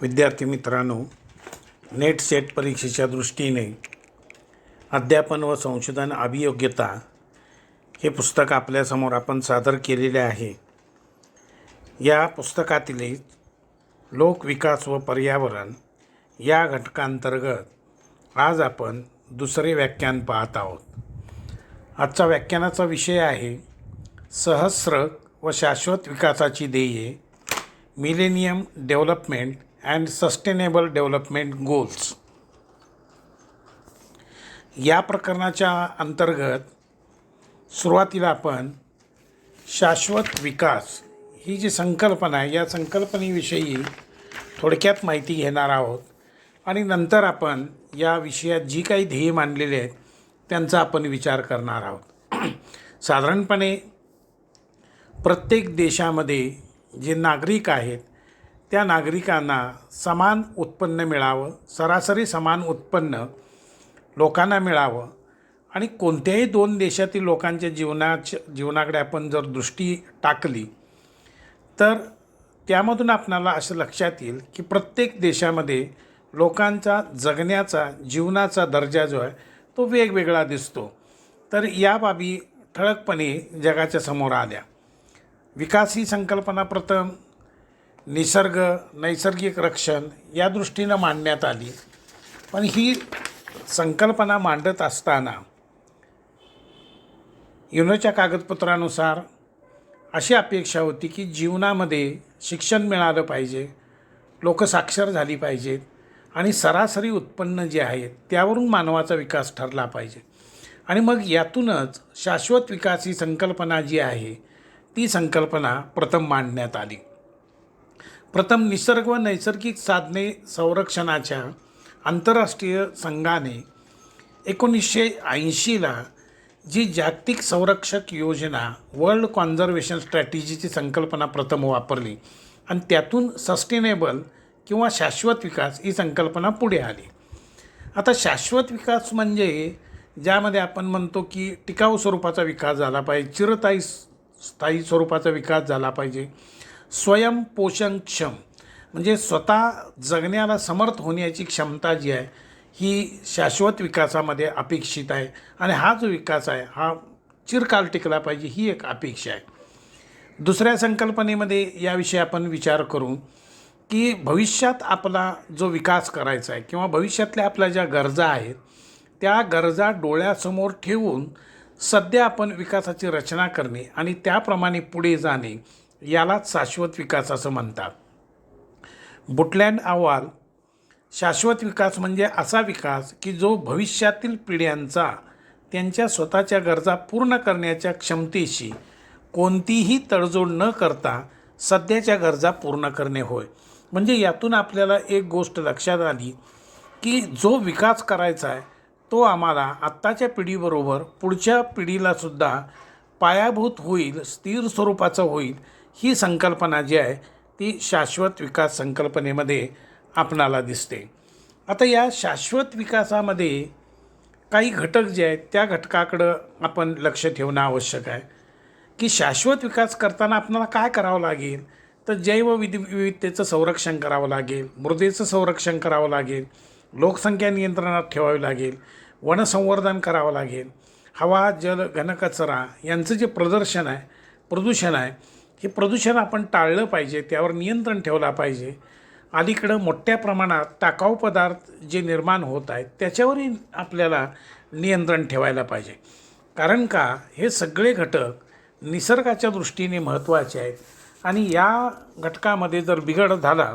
विद्यार्थी मित्रांनो, net set परीक्षेच्या दृष्टीने अध्यापन व संशोधन अभियोग्यता हे पुस्तक आपल्यासमोर आपण सादर केलेले आहे. या पुस्तकातील लोकविकास व पर्यावरण या घटकांतर्गत आज आपण दुसरे व्याख्यान पाहत आहोत. आजचा व्याख्यानाचा विषय आहे सहस्र व शाश्वत विकासाची ध्येये, millennium development and sustainable development goals. या प्रकरणाच्या अंतर्गत सुरुवातीला आपण शाश्वत विकास ही जी संकल्पना आहे या संकल्पनेविषयी थोडक्यात माहिती घेणार आहोत आणि नंतर आपण या विषयात जी काही ध्येय मांडलेले आहेत त्यांचा आपण विचार करणार आहोत. साधारणपणे प्रत्येक देशामध्ये जे नागरिक आहेत त्या नागरिकांना समान उत्पन्न मिळावं, सरासरी समान उत्पन्न लोकांना मिळावं आणि कोणत्याही दोन देशातील लोकांच्या जीवनाकडे आपण जर दृष्टी टाकली तर त्यामधून आपणाला असं लक्षात येईल की प्रत्येक देशामध्ये लोकांचा जगण्याचा जीवनाचा दर्जा जो आहे तो वेगवेगळा दिसतो. तर या बाबी ठळकपणे जगाच्या समोर आल्या. विकास ही संकल्पना प्रथम नैसर्गिक रक्षण या दृष्टीनं मांडण्यात आली. पण ही संकल्पना मांडत असताना युनोच्या कागदपत्रानुसार अशी अपेक्षा होती की जीवनामध्ये शिक्षण मिळालं पाहिजे, लोक साक्षर झाली पाहिजेत आणि सरासरी उत्पन्न जे आहे त्यावरून मानवाचा विकास ठरला पाहिजे. आणि मग यातूनच शाश्वत विकास ही संकल्पना जी आहे ती संकल्पना प्रथम मांडण्यात आली. प्रथम निसर्ग व नैसर्गिक साधने संरक्षणाच्या आंतरराष्ट्रीय संघाने 1980ला जी जागतिक संरक्षक योजना वर्ल्ड कॉन्झर्वेशन स्ट्रॅटेजीची संकल्पना प्रथम वापरली आणि त्यातून सस्टेनेबल किंवा शाश्वत विकास ही संकल्पना पुढे आली. आता शाश्वत विकास म्हणजे ज्यामध्ये आपण म्हणतो की टिकाऊ स्वरूपाचा विकास झाला पाहिजे, स्थायी स्वरूपाचा विकास झाला पाहिजे, स्वयंपोषणक्षम म्हणजे स्वतः जगण्याला समर्थ होण्याची क्षमता जी आहे ही शाश्वत विकासामध्ये अपेक्षित आहे आणि हा जो विकास आहे हा चिरकाल टिकला पाहिजे ही एक अपेक्षा आहे. दुसऱ्या संकल्पनेमध्ये याविषयी आपण विचार करू की भविष्यात आपला जो विकास करायचा आहे किंवा भविष्यातल्या आपल्या ज्या गरजा आहेत त्या गरजा डोळ्यासमोर ठेवून सध्या आपण विकासाची रचना करणे आणि त्याप्रमाणे पुढे जाणे यालाच शाश्वत विकास असं म्हणतात. बुटलँड अहवाल शाश्वत विकास म्हणजे असा विकास की जो भविष्यातील पिढ्यांचा त्यांच्या स्वतःच्या गरजा पूर्ण करण्याच्या क्षमतेशी कोणतीही तडजोड न करता सध्याच्या गरजा पूर्ण करणे होय. म्हणजे यातून आपल्याला एक गोष्ट लक्षात आली की जो विकास करायचा आहे तो आम्हाला आत्ताच्या पिढीबरोबर पुढच्या पिढीलासुद्धा पायाभूत होईल, स्थिर स्वरूपाचं होईल. ही संकल्पना जी आहे ती शाश्वत विकास संकल्पनेमध्ये आपणाला दिसते. आता या शाश्वत विकासामध्ये काही घटक जे आहेत त्या घटकाकडं आपण लक्ष ठेवणं आवश्यक आहे की शाश्वत विकास करताना आपल्याला काय करावं लागेल. तर जैवविविधतेचं संरक्षण करावं लागेल, मृदेचं संरक्षण करावं लागेल, लोकसंख्या नियंत्रणात ठेवावी लागेल, वनसंवर्धन करावं लागेल, हवा जल घनकचरा यांचं जे प्रदूषण आहे हे प्रदूषण आपण टाळलं पाहिजे, त्यावर नियंत्रण ठेवला पाहिजे. अलीकडं मोठ्या प्रमाणात टाकाऊ पदार्थ जे निर्माण होत आहेत त्याच्यावरही आपल्याला नियंत्रण ठेवायला पाहिजे. कारण का हे सगळे घटक निसर्गाच्या दृष्टीने महत्त्वाचे आहेत आणि या घटकामध्ये जर बिघाड झाला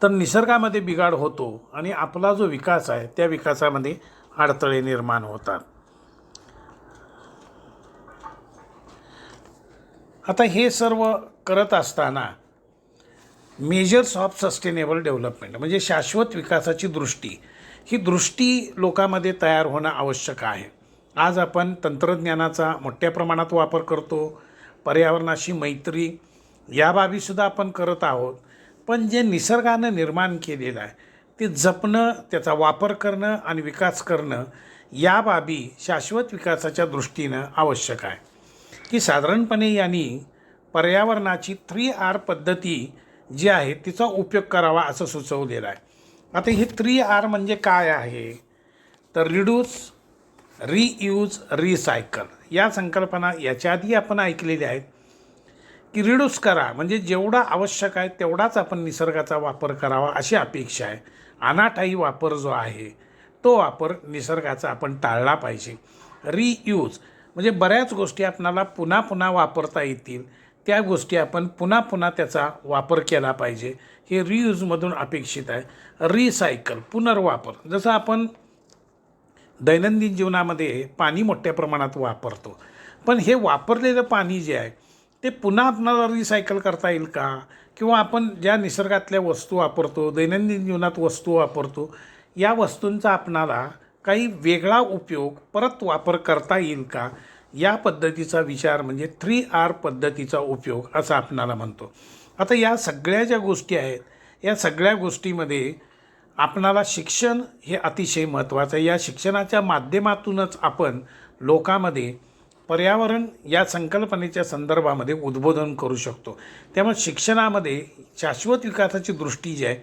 तर निसर्गामध्ये बिघाड होतो आणि आपला जो विकास आहे त्या विकासामध्ये अडथळे निर्माण होतात. आता हे सर्व करत असताना मेजर्स ऑफ सस्टेनेबल डेव्हलपमेंट म्हणजे शाश्वत विकासाची ही दृष्टी लोकांमध्ये तयार होणं आवश्यक आहे. आज आपण तंत्रज्ञानाचा मोठ्या प्रमाणात वापर करतो, पर्यावरणाशी मैत्री या बाबीसुद्धा आपण करत आहोत. पण जे निसर्गानं निर्माण केलेलं आहे ते जपणं, त्याचा वापर करणं आणि विकास करणं या बाबी शाश्वत विकासाच्या दृष्टीनं आवश्यक आहे. की साधारणपणे यांनी पर्यावरणाची 3R पद्धती जी आहे तिचा उपयोग करावा असं सुचवलेलं आहे. आता हे 3R म्हणजे काय आहे, तर रिड्यूस, रियूज, रिसायकल या संकल्पना याच्या आधी आपण ऐकलेल्या आहेत की रिड्यूस करा म्हणजे जेवढा आवश्यक आहे तेवढाच आपण निसर्गाचा वापर करावा अशी अपेक्षा आहे. अनाठायी वापर जो आहे तो वापर निसर्गाचा आपण टाळला पाहिजे. रियूज म्हणजे बऱ्याच गोष्टी आपणाला पुन्हा पुन्हा वापरता येतील, त्या गोष्टी आपण पुन्हा पुन्हा त्याचा वापर केला पाहिजे, हे रियूजमधून अपेक्षित आहे. रिसायकल पुनर्वापर, जसं आपण दैनंदिन जीवनामध्ये पाणी मोठ्या प्रमाणात वापरतो, पण हे वापरलेलं पाणी जे आहे ते पुन्हा आपणाला रिसायकल करता येईल का, किंवा आपण ज्या निसर्गातल्या वस्तू वापरतो, दैनंदिन जीवनात वस्तू वापरतो, या वस्तूंचा आपणाला काही वेगळा उपयोग परत वापर करता येईल का, या पद्धतीचा विचार म्हणजे 3R पद्धतीचा उपयोग असं आपणाला म्हणतो. आता या सगळ्या ज्या गोष्टी आहेत या सगळ्या गोष्टीमध्ये आपणाला शिक्षण हे अतिशय महत्त्वाचं आहे. या शिक्षणाच्या माध्यमातूनच आपण लोकांमध्ये पर्यावरण या संकल्पनेच्या संदर्भामध्ये उद्बोधन करू शकतो. त्यामुळे शिक्षणामध्ये शाश्वत विकासाची दृष्टी जी आहे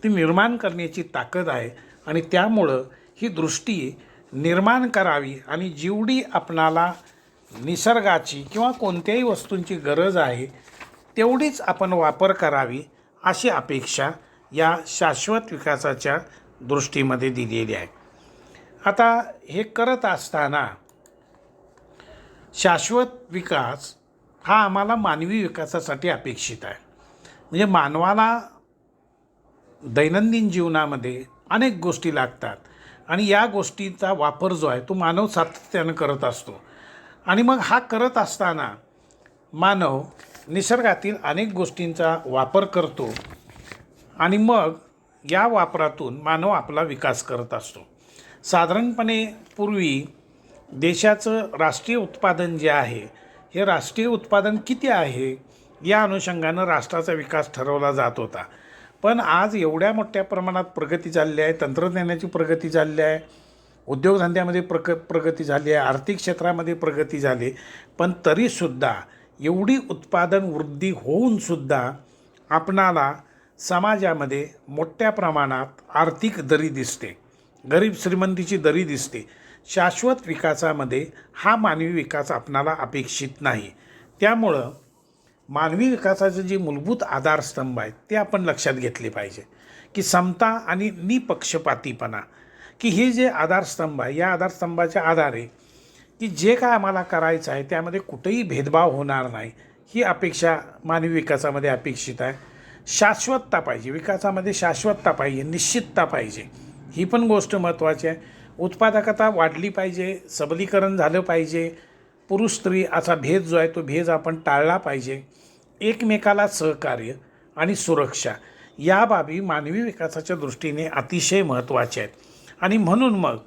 ती निर्माण करण्याची ताकद आहे आणि त्यामुळं ही दृष्टी निर्माण करावी आणि जेवढी आपणाला निसर्गाची किंवा कोणत्याही वस्तूंची गरज आहे तेवढीच आपण वापर करावी अशी अपेक्षा या शाश्वत विकासाच्या दृष्टीमध्ये दिलेली आहे. आता हे करत असताना शाश्वत विकास हा आम्हाला मानवी विकासासाठी अपेक्षित आहे. म्हणजे मानवाला दैनंदिन जीवनामध्ये अनेक गोष्टी लागतात आणि या गोष्टीचा वापर जो आहे तो मानव सातत्यानं करत असतो आणि मग हा करत असताना मानव निसर्गातील अनेक गोष्टींचा वापर करतो आणि मग या वापरातून मानव आपला विकास करत असतो. साधारणपणे पूर्वी देशाचं राष्ट्रीय उत्पादन जे आहे हे राष्ट्रीय उत्पादन किती आहे या अनुषंगानं राष्ट्राचा विकास ठरवला जात होता. पण आज एवढ्या मोठ्या प्रमाणात प्रगती झालेली आहे, तंत्रज्ञानाची प्रगती झालेली आहे, उद्योगधंद्यामध्ये प्रगती झाली आहे, आर्थिक क्षेत्रामध्ये प्रगती झाली, पण तरीसुद्धा एवढी उत्पादन वृद्धी होऊनसुद्धा आपणाला समाजामध्ये मोठ्या प्रमाणात आर्थिक दरी दिसते, गरीब श्रीमंतीची दरी दिसते. शाश्वत विकासामध्ये हा मानवी विकास आपणाला अपेक्षित नाही. त्यामुळं मानवी विकासाचे जे मूलभूत आधारस्तंभ आहेत ते आपण लक्षात घेतले पाहिजे की समता आणि निपक्षपातीपणा, की हे जे आधारस्तंभ आहे या आधारस्तंभाच्या आधारे की जे काय आम्हाला करायचं आहे त्यामध्ये कुठेही भेदभाव होणार नाही ही अपेक्षा मानवी विकासामध्ये अपेक्षित आहे. शाश्वतता पाहिजे, विकासामध्ये शाश्वतता पाहिजे, निश्चितता पाहिजे, ही पण गोष्ट महत्त्वाची आहे. उत्पादकता वाढली पाहिजे, सबलीकरण झालं पाहिजे, पुरुष स्त्री असा भेद जो आहे तो भेद आपण टाळला पाहिजे. एकमेकाला सहकार्य आणि सुरक्षा या बाबी मानवी विकासाच्या दृष्टीने अतिशय महत्त्वाच्या आहेत. आणि म्हणून मग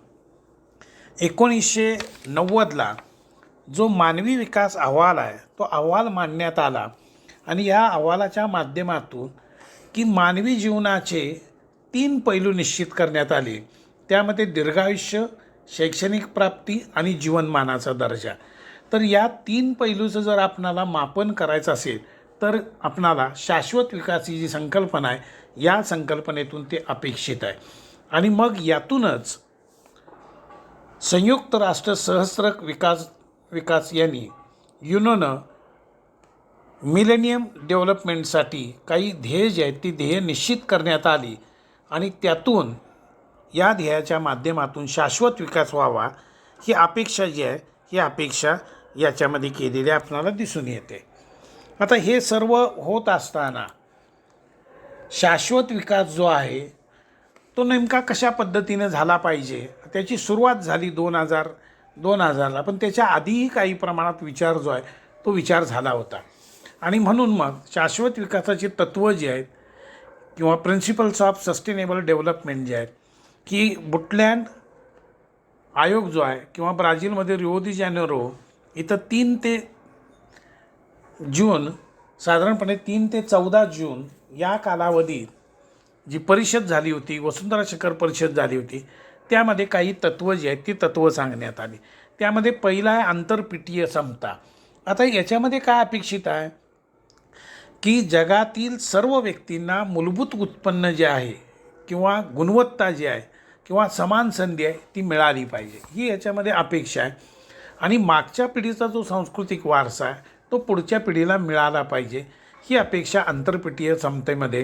1990ला जो मानवी विकास अहवाल आहे तो अहवाल मांडण्यात आला आणि या अहवालाच्या माध्यमातून की मानवी जीवनाचे 3 पैलू निश्चित करण्यात आले. त्यामध्ये दीर्घायुष्य, शैक्षणिक प्राप्ती आणि जीवनमानाचा दर्जा. तर या 3 पैलूचं जर आपणाला मापन करायचं असेल तर आपणाला शाश्वत विकासाची जी संकल्पना आहे या संकल्पनेतून ते अपेक्षित आहे. आणि मग यातूनच संयुक्त राष्ट्र सहस्त्र विकास यांनी युनोनं मिलेनियम डेव्हलपमेंटसाठी काही ध्येय जे आहेत ती ध्येय निश्चित करण्यात आली आणि त्यातून या ध्येयाच्या माध्यमातून शाश्वत विकास व्हावा ही अपेक्षा जी आहे ही अपेक्षा याच्यामध्ये केलेली आपल्याला दिसून येते. आता हे सर्व होत असताना शाश्वत विकास जो आहे तो नेमका कशा पद्धतीने झाला पाहिजे त्याची सुरुवात झाली 2000ला, पण त्याच्या आधीही काही प्रमाणात विचार जो आहे तो विचार झाला होता. आणि म्हणून मग शाश्वत विकासाची तत्त्व जी आहेत किंवा प्रिन्सिपल्स ऑफ सस्टेनेबल डेव्हलपमेंट जे आहेत की बुटलँड आयोग जो आहे किंवा ब्राझीलमध्ये रिओ दी जानेरो इथं 3 ते जून साधारणपणे 3 ते 14 जून या कालावधीत जी परिषद झाली होती, वसुंधरा शिखर परिषद झाली होती, त्यामध्ये काही तत्त्व जी आहेत ती तत्त्व सांगण्यात आली. त्यामध्ये पहिला आहे आंतरपीठीय समता. आता याच्यामध्ये काय अपेक्षित आहे की जगातील सर्व व्यक्तींना मूलभूत उत्पन्न जे आहे किंवा गुणवत्ता जी आहे किंवा समान संधी आहे ती मिळाली पाहिजे, ही याच्यामध्ये अपेक्षा आहे. आणि मागच्या पिढीचा जो सांस्कृतिक वारसा आहे तो पुढच्या पिढीला मिळाला पाहिजे, ही अपेक्षा आंतरपिढीय समतेमध्ये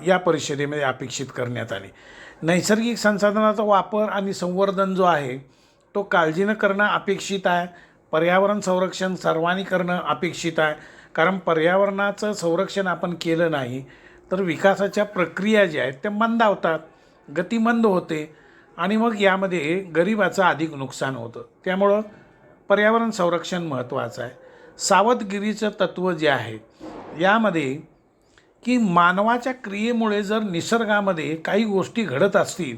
या परिषदेमध्ये अपेक्षित करण्यात आली. नैसर्गिक संसाधनाचा वापर आणि संवर्धन जो आहे तो काळजीनं करणं अपेक्षित आहे. पर्यावरण संरक्षण सर्वांनी करणं अपेक्षित आहे, कारण पर्यावरणाचं संरक्षण आपण केलं नाही तर विकासाच्या प्रक्रिया ज्या आहेत त्या मंदावतात, गती मंद होते आणि मग यामध्ये गरिबाचं अधिक नुकसान होतं. त्यामुळं पर्यावरण संरक्षण महत्त्वाचं आहे. सावधगिरीचं तत्त्व जे आहे यामध्ये की मानवाच्या क्रियेमुळे जर निसर्गामध्ये काही गोष्टी घडत असतील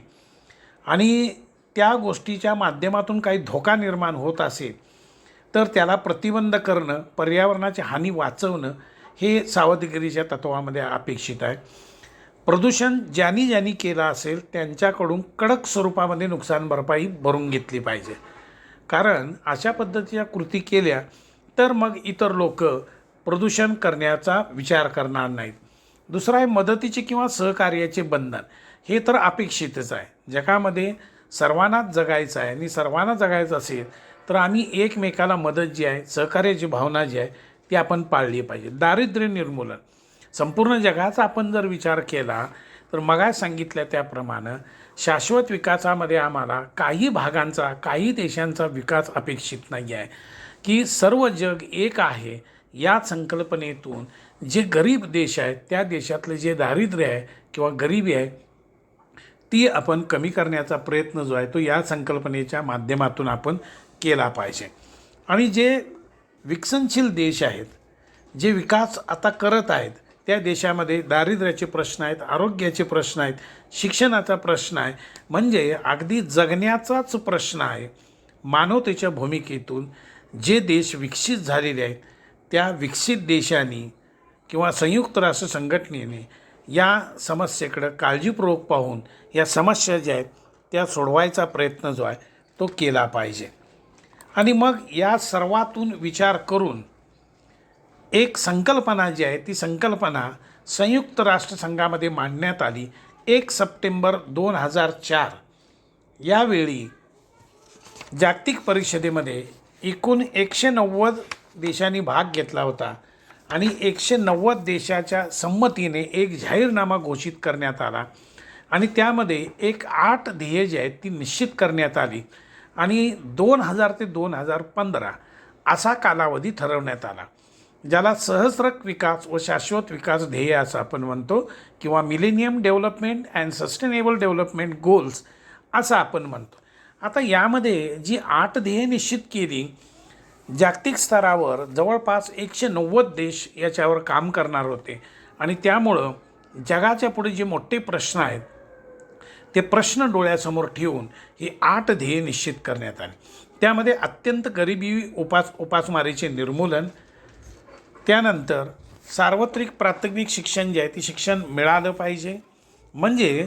आणि त्या गोष्टीच्या माध्यमातून काही धोका निर्माण होत असेल तर त्याला प्रतिबंध करणं, पर्यावरणाची हानी वाचवणं हे सावधगिरीच्या तत्त्वामध्ये अपेक्षित आहे. प्रदूषण ज्यांनी ज्यांनी केलं असेल त्यांच्याकडून कडक स्वरूपामध्ये नुकसान भरपाई भरून घेतली पाहिजे, कारण अशा पद्धतीच्या कृती केल्या तर मग इतर लोक प्रदूषण करण्याचा विचार करणार नाहीत. दुसरं आहे मदतीचे किंवा सहकार्याचे बंधन. हे तर अपेक्षितच आहे. जगामध्ये सर्वांनाच जगायचं आहे आणि सर्वांना जगायचं असेल तर आम्ही एकमेकाला मदत जी आहे, सहकार्याची भावना जी आहे ती आपण पाळली पाहिजे. दारिद्र्य निर्मूलन संपूर्ण जगाचा आपण जर विचार केला तर मगाच सांगितल्या त्याप्रमाणे शाश्वत विकासामध्ये आम्हाला काही भागांचा, काही देशांचा विकास अपेक्षित नाही आहे, की सर्व जग एक आहे या संकल्पनेतून जे गरीब देश आहेत त्या देशातले जे दारिद्र्य आहे किंवा गरिबी आहे ती आपण कमी करण्याचा प्रयत्न जो आहे तो या संकल्पनेच्या माध्यमातून आपण केला पाहिजे. आणि जे विकसनशील देश आहेत, जे विकास आता करत आहेत त्या देशामध्ये दारिद्र्याचे प्रश्न आहेत, आरोग्याचे प्रश्न आहेत, शिक्षणाचा प्रश्न आहे, म्हणजे अगदी जगण्याचाच प्रश्न आहे. मानवतेच्या भूमिकेतून जे देश विकसित झालेले आहेत त्या विकसित देशांनी किंवा संयुक्त राष्ट्र संघटनेने या समस्येकडं काळजीपूर्वक पाहून या समस्या ज्या आहेत त्या सोडवायचा प्रयत्न जो आहे तो केला पाहिजे. आणि मग या सर्वातून विचार करून एक संकल्पना जी आहे ती संकल्पना संयुक्त राष्ट्रसंघामध्ये मांडण्यात आली 1 सप्टेंबर 2004. यावेळी जागतिक परिषदेमध्ये एकूण 190 देशांनी भाग घेतला होता आणि 190 देशाच्या संमतीने एक जाहीरनामा घोषित करण्यात आला आणि त्यामध्ये एक 8 ध्येय जी आहेत ती निश्चित करण्यात आली आणि 2000 ते 2015 असा कालावधी ठरवण्यात आला, ज्याला सहस्रक विकास व शाश्वत विकास ध्येय असं आपण म्हणतो किंवा millennium development and sustainable development goals असं आपण म्हणतो. आता यामध्ये जी 8 ध्येय निश्चित केली, जागतिक स्तरावर जवळपास 190 देश याच्यावर काम करणार होते आणि त्यामुळं जगाच्या पुढे जे मोठे प्रश्न आहेत ते प्रश्न डोळ्यासमोर ठेवून ही 8 ध्येय निश्चित करण्यात आली. त्यामध्ये अत्यंत गरिबी उपासमारीचे निर्मूलन, त्यानंतर सार्वत्रिक प्राथमिक शिक्षण जे आहे ते शिक्षण मिळालं पाहिजे, म्हणजे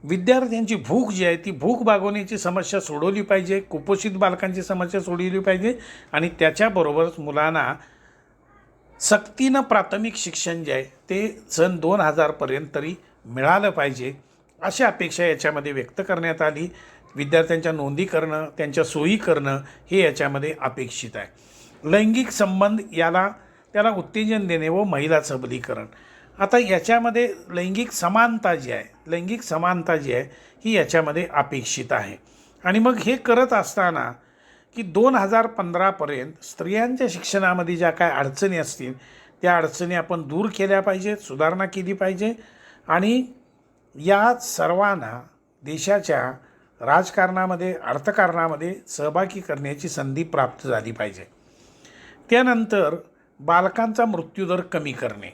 विद्यार्थ्यांची भूक जी आहे ती भूक भागवण्याची समस्या सोडवली पाहिजे, कुपोषित बालकांची समस्या सोडवली पाहिजे आणि त्याच्याबरोबरच मुलांना सक्तीनं प्राथमिक शिक्षण जे आहे ते सन 2000 पर्यंत तरी मिळालं पाहिजे अशी अपेक्षा याच्यामध्ये व्यक्त करण्यात आली. विद्यार्थ्यांच्या नोंदी करणं, त्यांच्या सोयी करणं हे याच्यामध्ये अपेक्षित आहे. लैंगिक संबंध त्याला उत्तेजन देणे व महिला सबलीकरण. आता याच्यामध्ये लैंगिक समानता जी आहे ही याच्यामध्ये अपेक्षित आहे. आणि मग हे करत असताना की 2015पर्यंत स्त्रियांच्या शिक्षणामध्ये ज्या काय अडचणी असतील त्या अडचणी आपण दूर केल्या पाहिजेत, सुधारणा केली पाहिजे आणि या सर्वांना देशाच्या राजकारणामध्ये, अर्थकारणामध्ये सहभागी करण्याची संधी प्राप्त झाली पाहिजे. त्यानंतर बालकांचा मृत्यूदर कमी करणे.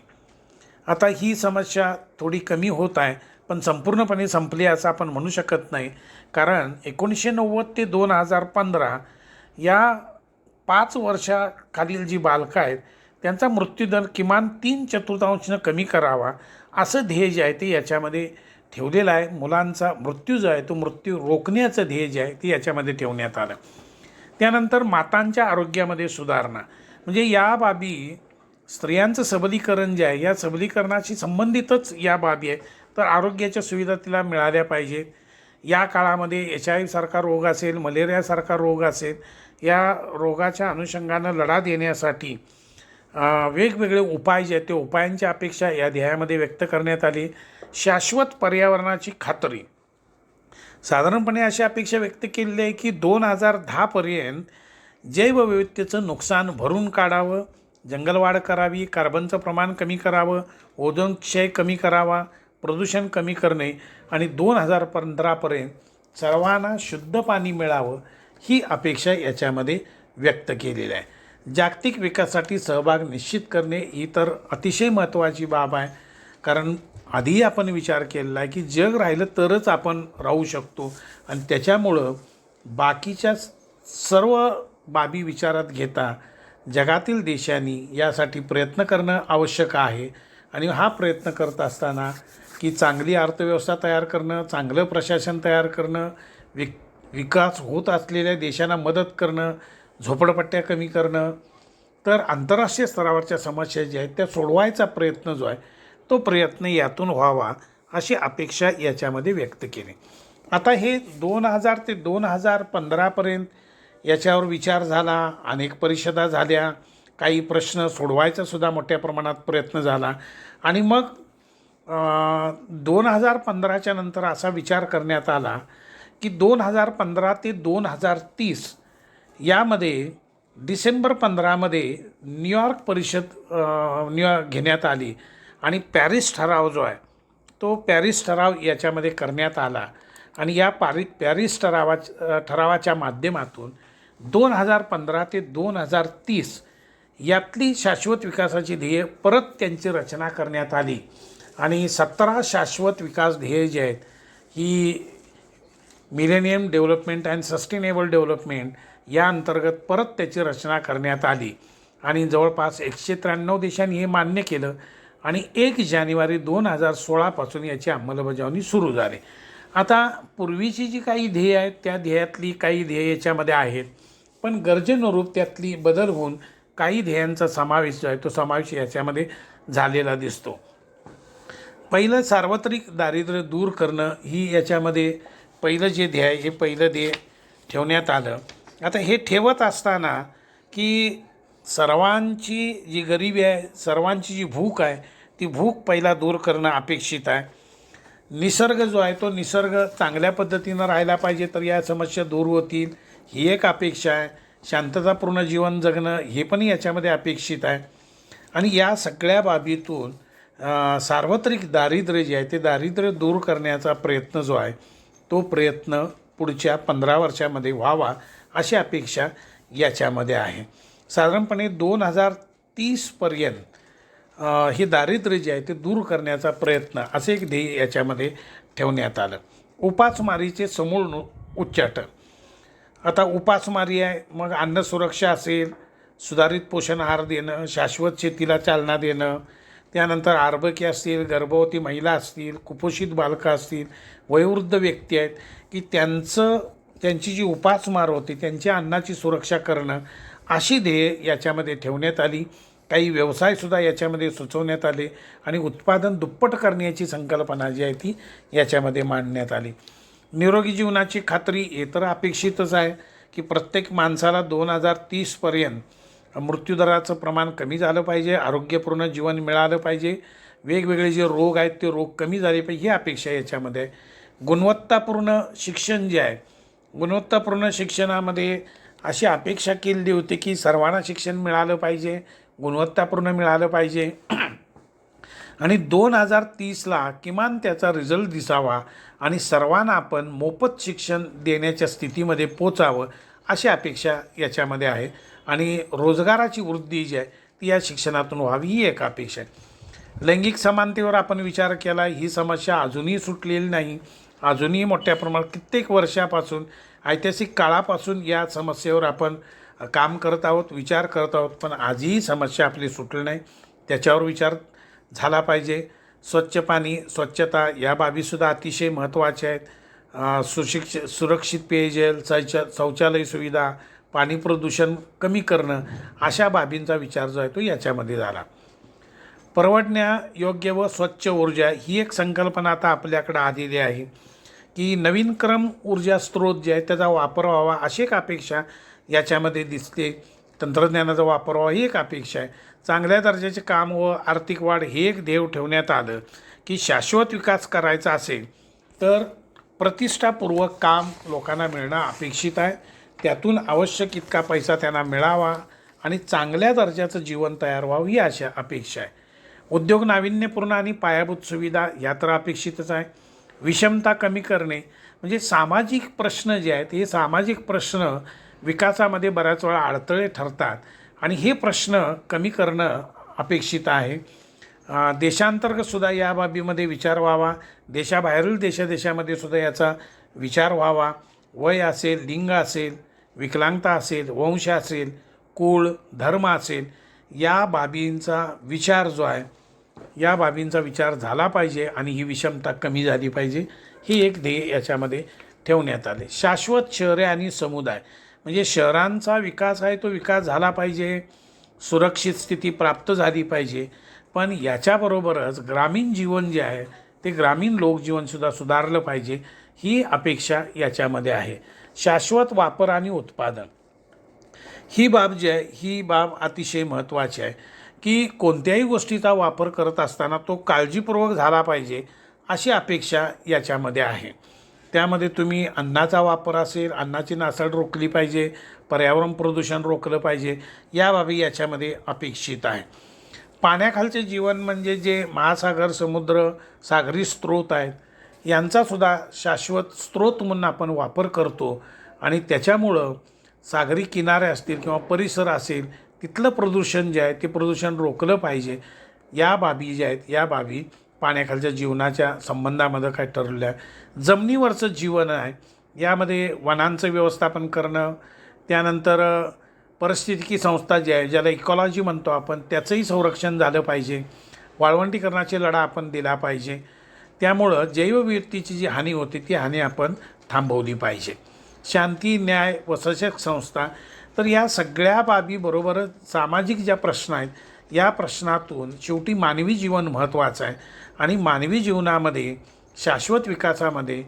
आता ही समस्या थोडी कमी होत आहे पण संपूर्णपणे संपली असं आपण म्हणू शकत नाही, कारण 1990 ते 2015 या 5 वर्षाखालील जी बालकं आहेत त्यांचा मृत्यूदर किमान 3/4 कमी करावा असं ध्येय जे आहे ते याच्यामध्ये ठेवलेलं आहे. मुलांचा मृत्यू जो आहे तो मृत्यू रोखण्याचं ध्येय जे आहे ते याच्यामध्ये ठेवण्यात आलं. त्यानंतर मातांच्या आरोग्यामध्ये सुधारणा, म्हणजे या बाबी स्त्रियांचं सबलीकरण जे आहे या सबलीकरणाशी संबंधितच या बाबी आहे. तर आरोग्याच्या सुविधा तिला मिळाल्या पाहिजेत. या काळामध्ये HIV सारखा रोग असेल, मलेरियासारखा रोग असेल, या रोगाच्या अनुषंगानं लढा देण्यासाठी वेगवेगळे उपाय जे आहेत ते उपायांची अपेक्षा या ध्येयामध्ये व्यक्त करण्यात आली. शाश्वत पर्यावरणाची खात्री, साधारणपणे अशी अपेक्षा व्यक्त केलेली आहे की 2010पर्यंत जैवविविधतेचं नुकसान भरून काढावं, जंगलवाढ करावी, कार्बनचं प्रमाण कमी करावं, ओझोन क्षय कमी करावा, प्रदूषण कमी करणे आणि 2015पर्यंत सर्वांना शुद्ध पाणी मिळावं ही अपेक्षा याच्यामध्ये व्यक्त केलेली आहे. जागतिक विकासासाठी सहभाग निश्चित करणे ही तर अतिशय महत्त्वाची बाब आहे. कारण आधी आपण विचार केलेला आहे की जग राहिलं तरच आपण राहू शकतो आणि त्याच्यामुळं बाकीच्या सर्व बाबी विचारात घेता जगातील देशांनी यासाठी प्रयत्न करणं आवश्यक आहे. आणि हा प्रयत्न करत असताना की चांगली अर्थव्यवस्था तयार करणं, चांगलं प्रशासन तयार करणं, विकास होत असलेल्या देशांना मदत करणं, झोपडपट्ट्या कमी करणं, तर आंतरराष्ट्रीय स्तरावरच्या समस्या ज्या आहेत त्या सोडवायचा प्रयत्न जो आहे तो प्रयत्न यातून व्हावा अशी अपेक्षा याच्यामध्ये व्यक्त केली. आता हे 2000 ते 2015पर्यंत याच्यावर विचार झाला, अनेक परिषदा झाल्या, काही प्रश्न सोडवायचा सुद्धा मोठ्या प्रमाणात प्रयत्न झाला आणि मग 2015च्या नंतर असा विचार करण्यात आला की 2015 ते 2030 यामध्ये डिसेंबर 15मध्ये न्यूयॉर्क परिषद घेण्यात आली आणि पॅरिस ठराव जो आहे तो पॅरिस ठराव याच्यामध्ये करण्यात आला आणि या पॅरिस ठरावाच्या माध्यमातून 2015 ते 2030 यातली शाश्वत विकासाची ध्येय परत त्यांची रचना करण्यात आली आणि 17 शाश्वत विकास ध्येय जे आहेत ही millennium development and sustainable development या अंतर्गत परत त्याची रचना करण्यात आली आणि जवळपास 193 देशांनी हे मान्य केलं आणि 1 जानेवारी 2016पासून याची अंमलबजावणी सुरू झाली. आता पूर्वीची जी काही ध्येय आहेत त्या ध्येयातली काही ध्येय याच्यामध्ये आहेत, पण गरजेनुरूप त्यातली बदल होऊन काही ध्येयांचा समावेश जो आहे तो समावेश याच्यामध्ये झालेला दिसतो. पहिलं सार्वत्रिक दारिद्र्य दूर करणं ही याच्यामध्ये पहिलं जे ध्येय आहे हे पहिलं ध्येय ठेवण्यात आलं. आता हे ठेवत असताना की सर्वांची जी गरिबी आहे, सर्वांची जी भूक आहे ती भूक पहिला दूर करणं अपेक्षित आहे. निसर्ग जो आहे तो निसर्ग चांगल्या पद्धतीनं राहायला पाहिजे तर या समस्या दूर होतील ही एक अपेक्षा आहे. शांततापूर्ण जीवन जगणं हे पण याच्यामध्ये अपेक्षित आहे आणि या सगळ्या बाबीतून सार्वत्रिक दारिद्र्य जे आहे ते दारिद्र्य दूर करण्याचा प्रयत्न जो आहे तो प्रयत्न पुढच्या 15 वर्षामध्ये व्हावा अशी अपेक्षा याच्यामध्ये आहे. साधारणपणे 2030पर्यंत हे दारिद्र्य जे आहे ते दूर करण्याचा प्रयत्न असे एक ध्येय याच्यामध्ये ठेवण्यात आलं. उपासमारीचे समूळ उच्चाटन. आता उपासमारी आहे, मग अन्न सुरक्षा असेल, सुधारित पोषण आहार देणं, शाश्वत शेतीला चालना देणं, त्यानंतर आर्भके असतील, गर्भवती महिला असतील, कुपोषित बालकं असतील, वयोवृद्ध व्यक्ती आहेत की त्यांची जी उपासमार होती त्यांच्या अन्नाची सुरक्षा करणं अशी ध्येय याच्यामध्ये ठेवण्यात आली. काही व्यवसायसुद्धा याच्यामध्ये सुचवण्यात आले आणि उत्पादन दुप्पट करण्याची संकल्पना जी आहे ती याच्यामध्ये मांडण्यात आली. निरोगी जीवनाची खात्री हे तर अपेक्षितच आहे की प्रत्येक माणसाला 2030पर्यंत मृत्यूदराचं प्रमाण कमी झालं पाहिजे, आरोग्यपूर्ण जीवन मिळालं पाहिजे, वेगवेगळे जे रोग आहेत ते रोग कमी झाले पाहिजे ही अपेक्षा याच्यामध्ये आहे. गुणवत्तापूर्ण शिक्षण जे आहे, गुणवत्तापूर्ण शिक्षणामध्ये अशी अपेक्षा केलेली होती की सर्वांना शिक्षण मिळालं पाहिजे, गुणवत्तापूर्ण मिळालं पाहिजे आणि 2030ला किमान त्याचा रिझल्ट दिसावा आणि सर्वांना आपण मोफत शिक्षण देण्याच्या स्थितीमध्ये पोचावं अशी अपेक्षा याच्यामध्ये आहे आणि रोजगाराची वृद्धी जी आहे ती या शिक्षणातून व्हावी ही एक अपेक्षा आहे. लैंगिक समानतेवर आपण विचार केला, ही समस्या अजूनही सुटलेली नाही. अजूनही मोठ्या प्रमाणात कित्येक वर्षापासून ऐतिहासिक काळापासून या समस्येवर आपण काम करत आहोत, विचार करत आहोत, पण आजही समस्या आपली सुटली नाही. त्याच्यावर विचार झाला पाहिजे. स्वच्छ पाणी, स्वच्छता या बाबीसुद्धा अतिशय महत्त्वाच्या आहेत. सुरक्षित पेयजल, शौचालय सुविधा, पाणी प्रदूषण कमी करणं अशा बाबींचा विचार जो आहे तो याच्यामध्ये झाला. परवडण्यायोग्य व स्वच्छ ऊर्जा ही एक संकल्पना आता आपल्याकडे आलेली आहे की नवीनक्रम ऊर्जा स्रोत जे आहे त्याचा वापर व्हावा अशी एक अपेक्षा याच्यामध्ये दिसते. तंत्रज्ञानाचा वापर व्हावा ही एक अपेक्षा आहे. चांगल्या दर्जाचे काम व आर्थिक वाढ हे एक ध्येय ठेवण्यात आलं की शाश्वत विकास करायचा असेल तर प्रतिष्ठापूर्वक काम लोकांना मिळणं अपेक्षित आहे. त्यातून आवश्यक इतका पैसा त्यांना मिळावा आणि चांगल्या दर्जाचं जीवन तयार व्हावं ही अशा अपेक्षा आहे. उद्योग नाविन्यपूर्ण आणि पायाभूत सुविधा या तर अपेक्षितच आहे. विषमता कमी करणे म्हणजे सामाजिक प्रश्न जे आहेत हे सामाजिक प्रश्न विकासामध्ये बऱ्याच वेळा अडथळे ठरतात आणि हे प्रश्न कमी करणं अपेक्षित आहे. देशांतर्गत सुद्धा या बाबीमध्ये विचार व्हावा. देशाबाहेरील देशामध्ये सुद्धा याचा विचार व्हावा. वय असेल, लिंग असेल, विकलांगता असेल, वंश असेल, कुळ, धर्म असेल, या बाबींचा विचार जो आहे या बाबींचा विचार झाला पाहिजे आणि ही विषमता कमी झाली पाहिजे. ही एक ध्येय याच्यामध्ये ठेवण्यात आले. शाश्वत शहरे आणि समुदाय म्हणजे शहरांचा विकास आहे तो विकास झाला पाहिजे, सुरक्षित स्थिती प्राप्त झाली पाहिजे. पण याच्याबरोबरच ग्रामीण जीवन जे आहे ते ग्रामीण लोकजीवनसुद्धा सुधारलं पाहिजे ही अपेक्षा याच्यामध्ये आहे. शाश्वत वापर आणि उत्पादन ही बाब जी आहे ही बाब अतिशय महत्त्वाची आहे की कोणत्याही गोष्टीचा वापर करत असताना तो काळजीपूर्वक झाला पाहिजे अशी अपेक्षा याच्यामध्ये आहे. त्यामध्ये तुम्ही अन्नाचा वापर असेल, अन्नाची नासाड रोखली पाहिजे, पर्यावरण प्रदूषण रोखलं पाहिजे, या बाबी याच्यामध्ये अपेक्षित आहे. पाण्याखालचे जीवन म्हणजे जे महासागर, समुद्र, सागरी स्रोत आहेत यांचासुद्धा शाश्वत स्रोत म्हणून आपण वापर करतो आणि त्याच्यामुळं सागरी किनारे असतील किंवा परिसर असेल तिथलं प्रदूषण जे आहे ते प्रदूषण रोखलं पाहिजे. या बाबी ज्या आहेत या बाबी पाण्याखालच्या जीवनाच्या संबंधामध्ये काय ठरवलं आहे. जमिनीवरचं जीवन आहे यामध्ये वनांचं व्यवस्थापन करणं, त्यानंतर पारिस्थितिकी संस्था जी आहे ज्याला इकॉलॉजी म्हणतो आपण त्याचंही संरक्षण झालं पाहिजे. वाळवंटीकरणाची लढा आपण दिला पाहिजे. त्यामुळं जैवविविधतेची जी हानी होते ती हानी आपण थांबवली पाहिजे. शांती, न्याय व सशक्त संस्था तर या सगळ्या बाबीबरोबरच सामाजिक ज्या प्रश्न आहेत या प्रश्नातून शेवटी मानवी जीवन महत्त्वाचं आहे आणि मानवी जीवनामध्ये शाश्वत विकासामध्ये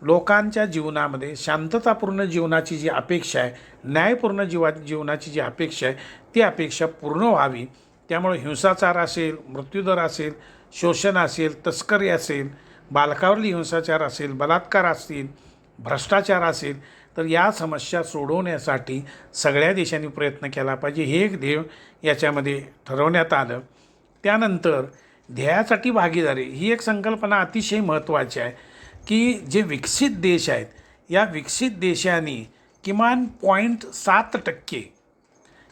लोकांच्या जीवनामध्ये शांततापूर्ण जीवनाची जी अपेक्षा आहे, न्यायपूर्ण जीवनाची जी अपेक्षा आहे ती अपेक्षा पूर्ण व्हावी. त्यामुळे हिंसाचार असेल, मृत्यूदर असेल, शोषण असेल, तस्करी असेल, बालकावरील हिंसाचार असेल, बलात्कार असतील, भ्रष्टाचार असेल तर या समस्या सोडवण्यासाठी सगळ्या देशांनी प्रयत्न केला पाहिजे. हे एक ध्येय याच्यामध्ये ठरवण्यात आलं. त्यानंतर ध्येयासाठी भागीदारी ही एक संकल्पना अतिशय महत्त्वाची आहे की जे विकसित देश आहेत या विकसित देशांनी किमान 0.7%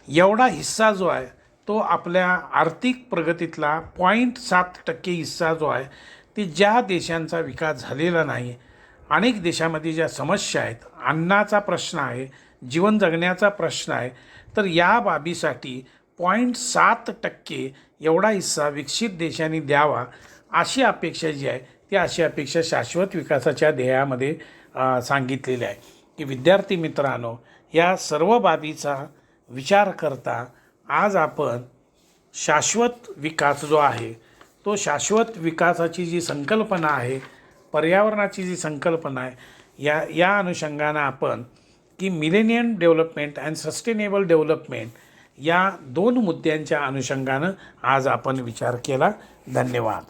एवढा हिस्सा जो आहे तो आपल्या आर्थिक प्रगतीतला 0.7% हिस्सा जो आहे ते ज्या देशांचा विकास झालेला नाही, अनेक देशामध्ये ज्या समस्या आहेत, अन्नाचा प्रश्न आहे, जीवन जगण्याचा प्रश्न आहे, तर या बाबीसाठी 0.7% एवढा हिस्सा विकसित देशांनी द्यावा अशी अपेक्षा जी आहे ती अशी अपेक्षा शाश्वत विकासाच्या ध्येयामध्ये सांगितलेली आहे. की विद्यार्थी मित्रांनो, या सर्व बाबीचा विचार करता आज आपण शाश्वत विकास जो आहे तो शाश्वत विकासाची जी संकल्पना आहे, पर्यावरणाची जी संकल्पना आहे या अनुषंगानं आपण की millennium development and sustainable development या 2 मुद्द्यांच्या अनुषंगानं आज आपण विचार केला. धन्यवाद.